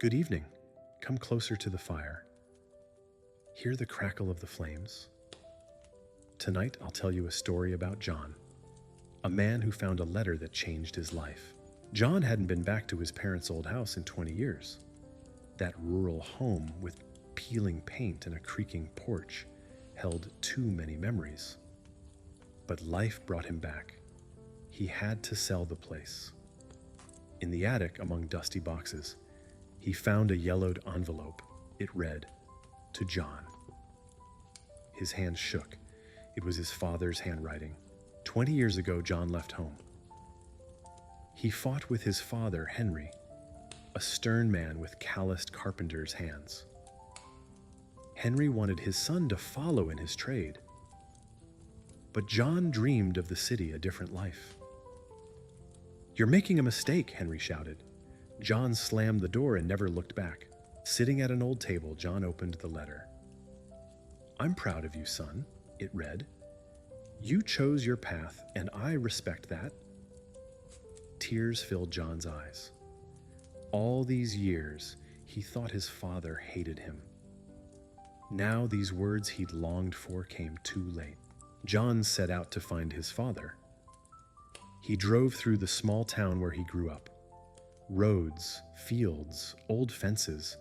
Good evening. Come closer to the fire. Hear the crackle of the flames. Tonight, I'll tell you a story about John, a man who found a letter that changed his life. John hadn't been back to his parents' old house in 20 years. That rural home with peeling paint and a creaking porch held too many memories. But life brought him back. He had to sell the place. In the attic, among dusty boxes, he found a yellowed envelope. It read, "To John." His hands shook. It was his father's handwriting. 20 years ago, John left home. He fought with his father, Henry, a stern man with calloused carpenter's hands. Henry wanted his son to follow in his trade. But John dreamed of the city, a different life. "You're making a mistake," Henry shouted. John slammed the door and never looked back. Sitting at an old table, John opened the letter. "I'm proud of you, son," it read. "You chose your path, and I respect that." Tears filled John's eyes. All these years, he thought his father hated him. Now these words he'd longed for came too late. John set out to find his father. He drove through the small town where he grew up. Roads, fields, old fences.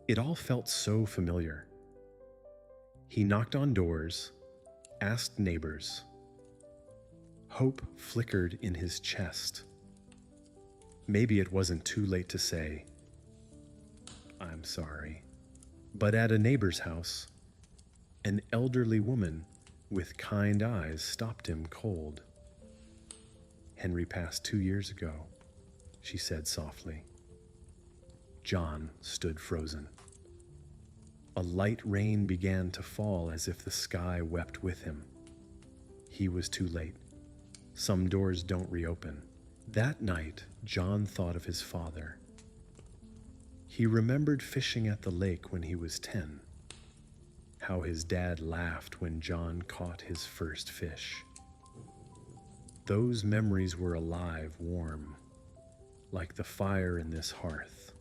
It all felt so familiar. He knocked on doors, asked neighbors. Hope flickered in his chest. Maybe it wasn't too late to say, "I'm sorry." But at a neighbor's house, an elderly woman with kind eyes stopped him cold. "Henry passed 2 years ago," she said softly. John stood frozen. A light rain began to fall as if the sky wept with him. He was too late. Some doors don't reopen. That night, John thought of his father. He remembered fishing at the lake when he was 10. How his dad laughed when John caught his first fish. Those memories were alive, warm, like the fire in this hearth.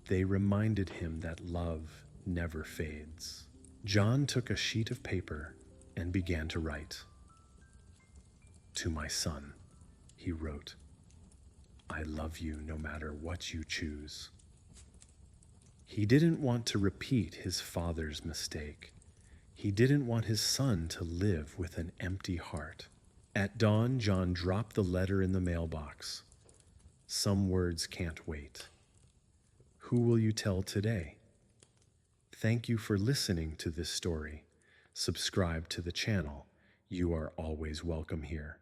They reminded him that love never fades. John took a sheet of paper and began to write. "To my son," he wrote, "I love you no matter what you choose." He didn't want to repeat his father's mistake. He didn't want his son to live with an empty heart. At dawn, John dropped the letter in the mailbox. Some words can't wait. Who will you tell today? Thank you for listening to this story. Subscribe to the channel. You are always welcome here.